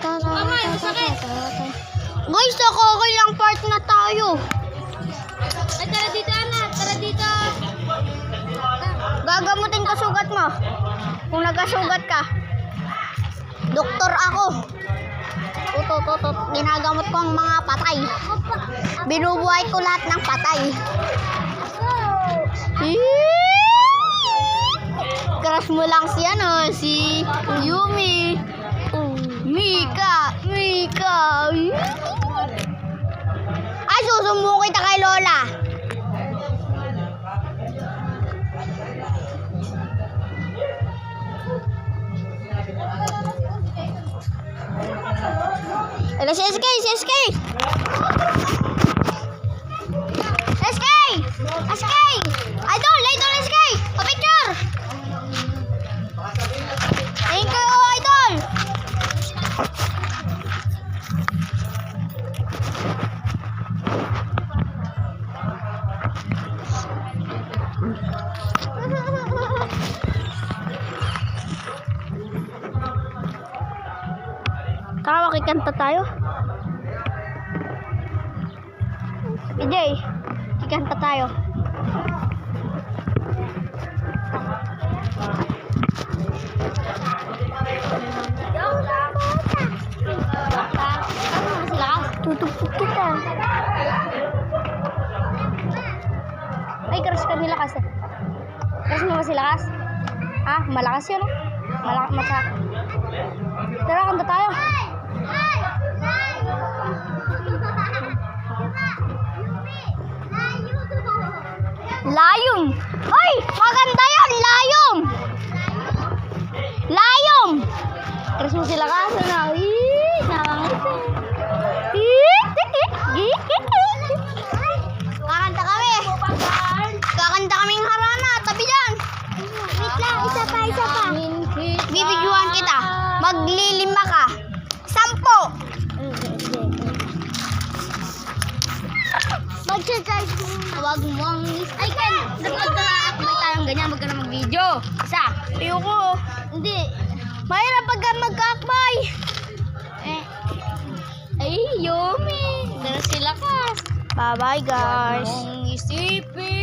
Guys, nakakailang part na tayo. Ay, tara dito, anak. Tara dito. Gagamutin ko sugat mo. Kung nagkasugat ka. Doktor ako. Tutut. Ginagamot ko ang mga patay. Binubuhay ko lahat ng patay. Crush mo lang si si Yumi. Mika. Ay, susumbong kita kay Lola. Hello, si SK. Idol, SK. Pa-picture. Thank you, Idol. Tara, makikanta tayo. EJ, kikanta tayo. Tutupok kita. Ay, crush ka nilakas eh. Crush mo ba si Lakas? Ah, malakas yun oh. Malakas. Tara, kanta tayo. Layong. Ay, maganda yan, layong. Crush mo si Lakas na. Kakanta kaming harana, tabi dyan. Wait lang, isa pa. Bibidyohan kita. Maglilima ka. 10. Mag-charge mo. Huwag mo ang Ay, Ken, nagpagkakaakbay tayong ganyan, wag ka na mag-video. Isa. ayoko. Hindi. Mahirap pag magkakbay. Ay, Yumi. Dala sila kas. Bye-bye, guys. Ang isipin.